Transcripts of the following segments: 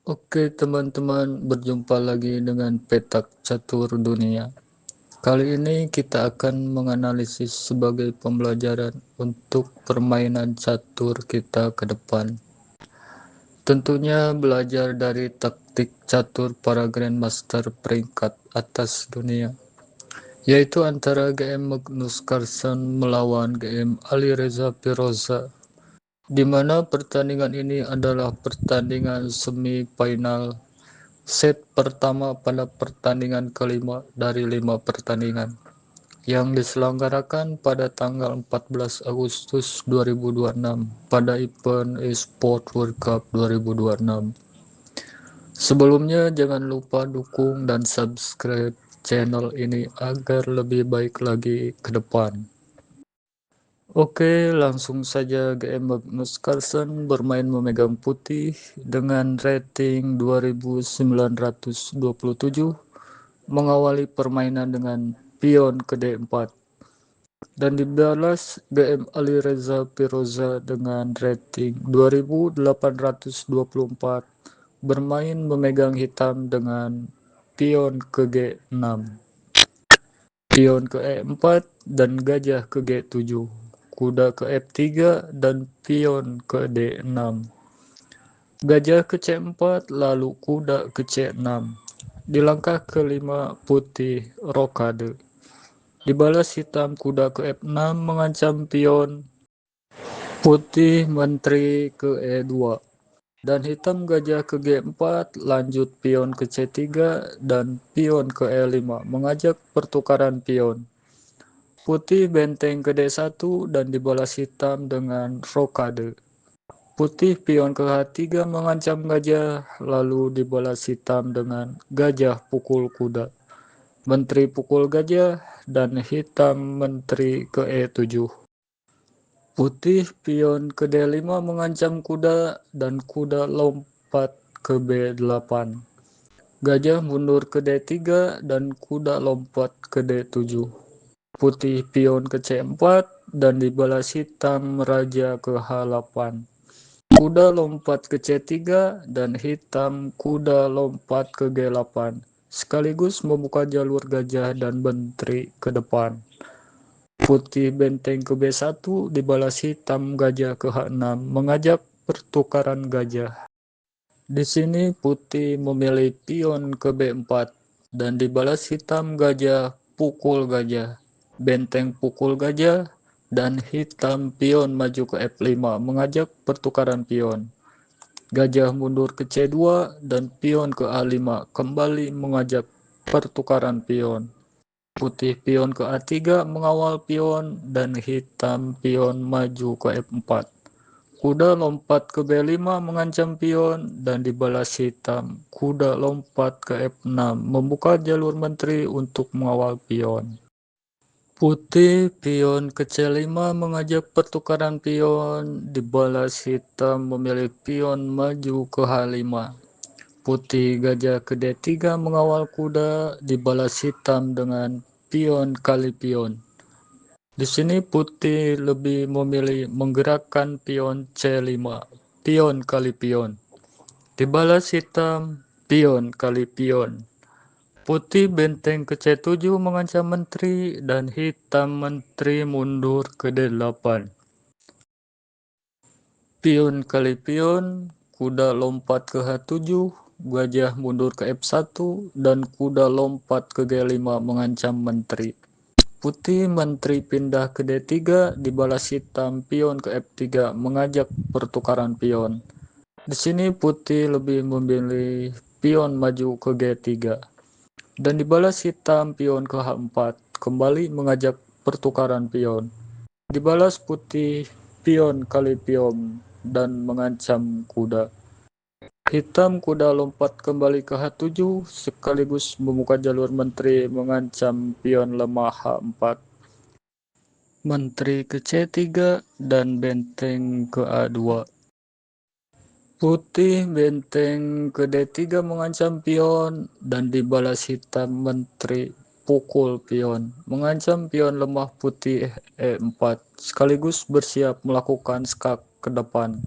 Oke teman-teman, berjumpa lagi dengan petak catur dunia. Kali ini kita akan menganalisis sebagai pembelajaran untuk permainan catur kita ke depan. Tentunya belajar dari taktik catur para grandmaster peringkat atas dunia, yaitu antara GM Magnus Carlsen melawan GM Alireza Firoza, di mana pertandingan ini adalah pertandingan semifinal set pertama pada pertandingan kelima dari 5 pertandingan yang diselenggarakan pada tanggal 14 Agustus 2026 pada event eSport World Cup 2026. Sebelumnya jangan lupa dukung dan subscribe channel ini agar lebih baik lagi ke depan. Oke, langsung saja GM Magnus Carlsen bermain memegang putih dengan rating 2927, mengawali permainan dengan pion ke D4, dan dibalas GM Alireza Firoza dengan rating 2824 bermain memegang hitam dengan pion ke G6, pion ke E4 dan gajah ke G7, kuda ke F3 dan pion ke D6, gajah ke C4 lalu kuda ke C6. Di langkah kelima putih rokade. Dibalas hitam kuda ke F6 mengancam pion putih menteri ke E2. Dan hitam gajah ke G4 lanjut pion ke C3 dan pion ke E5 mengajak pertukaran pion. Putih benteng ke D1 dan dibalas hitam dengan rokade. Putih pion ke H3 mengancam gajah lalu dibalas hitam dengan gajah pukul kuda. Menteri pukul gajah dan hitam menteri ke E7. Putih pion ke D5 mengancam kuda dan kuda lompat ke B8. Gajah mundur ke D3 dan kuda lompat ke D7. Putih pion ke C4 dan dibalas hitam raja ke H8. Kuda lompat ke C3 dan hitam kuda lompat ke G8, sekaligus membuka jalur gajah dan menteri ke depan. Putih benteng ke B1 dibalas hitam gajah ke H6 mengajak pertukaran gajah. Di sini putih memilih pion ke B4 dan dibalas hitam gajah pukul gajah, benteng pukul gajah, dan hitam pion maju ke F5 mengajak pertukaran pion. Gajah mundur ke C2 dan pion ke A5 kembali mengajak pertukaran pion. Putih pion ke A3 mengawal pion dan hitam pion maju ke F4. Kuda lompat ke B5 mengancam pion dan dibalas hitam. Kuda lompat ke F6 membuka jalur menteri untuk mengawal pion. Putih pion ke C5 mengajak pertukaran pion, dibalas hitam memilih pion maju ke H5. Putih gajah ke D3 mengawal kuda, dibalas hitam dengan pion kali pion. Di sini putih lebih memilih menggerakkan pion C5, pion kali pion. Dibalas hitam, pion kali pion. Putih benteng ke C7 mengancam menteri dan hitam menteri mundur ke D8. Pion kali pion, kuda lompat ke H7, gajah mundur ke F1 dan kuda lompat ke G5 mengancam menteri. Putih menteri pindah ke D3, dibalas hitam pion ke F3 mengajak pertukaran pion. Di sini putih lebih memilih pion maju ke G3 dan dibalas hitam pion ke H4 kembali mengajak pertukaran pion. Dibalas putih pion kali pion dan mengancam kuda. Hitam kuda lompat kembali ke H7 sekaligus membuka jalur menteri mengancam pion lemah H4. Menteri ke C3 dan benteng ke A2. Putih benteng ke D3 mengancam pion dan dibalas hitam menteri pukul pion, mengancam pion lemah putih E4 sekaligus bersiap melakukan skak ke depan.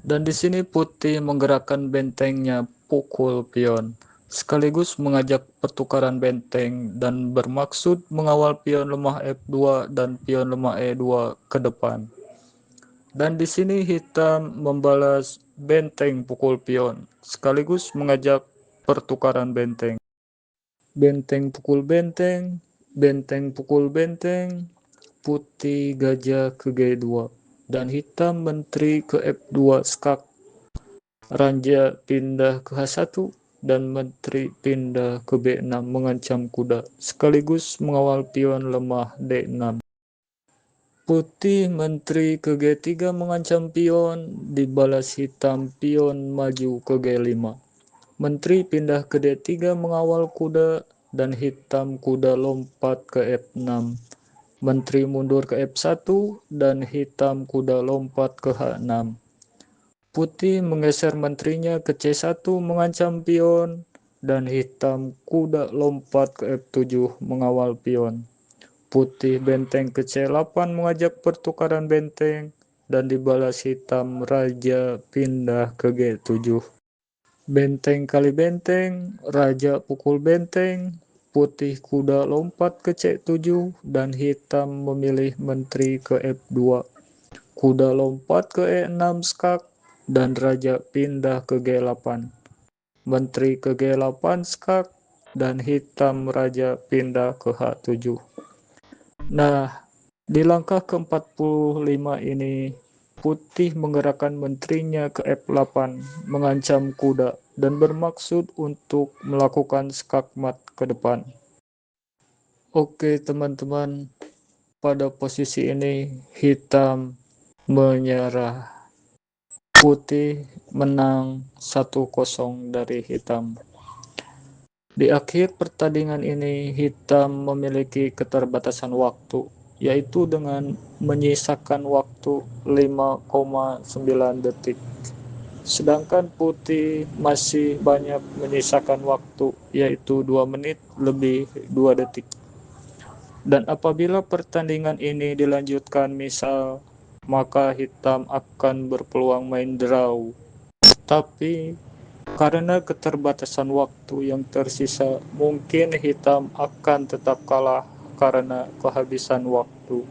Dan di sini putih menggerakkan bentengnya pukul pion, sekaligus mengajak pertukaran benteng dan bermaksud mengawal pion lemah F2 dan pion lemah E2 ke depan. Dan di sini hitam membalas benteng pukul pion, sekaligus mengajak pertukaran benteng. Benteng pukul benteng, benteng pukul benteng, putih gajah ke G2, dan hitam menteri ke F2 skak. Raja pindah ke H1 dan menteri pindah ke B6 mengancam kuda, sekaligus mengawal pion lemah D6. Putih menteri ke G3 mengancam pion, dibalas hitam pion maju ke G5. Menteri pindah ke D3 mengawal kuda dan hitam kuda lompat ke F6. Menteri mundur ke F1 dan hitam kuda lompat ke H6. Putih menggeser menterinya ke C1 mengancam pion dan hitam kuda lompat ke F7 mengawal pion. Putih benteng ke C8 mengajak pertukaran benteng dan dibalas hitam raja pindah ke G7. Benteng kali benteng, raja pukul benteng, putih kuda lompat ke C7 dan hitam memilih menteri ke F2. Kuda lompat ke E6 skak dan raja pindah ke G8. Menteri ke G8 skak dan hitam raja pindah ke H7. Nah, di langkah ke-45 ini, putih menggerakkan menterinya ke F8, mengancam kuda, dan bermaksud untuk melakukan skakmat ke depan. Oke teman-teman, pada posisi ini hitam menyerah. Putih menang 1-0 dari hitam. Di akhir pertandingan ini, hitam memiliki keterbatasan waktu, yaitu dengan menyisakan waktu 5,9 detik. Sedangkan putih masih banyak menyisakan waktu, yaitu 2 menit lebih 2 detik. Dan apabila pertandingan ini dilanjutkan misal, maka hitam akan berpeluang main draw. Tapi karena keterbatasan waktu yang tersisa, mungkin hitam akan tetap kalah karena kehabisan waktu.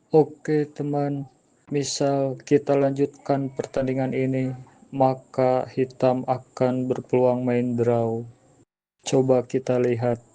Oke teman, misal kita lanjutkan pertandingan ini, maka hitam akan berpeluang main draw. Coba kita lihat.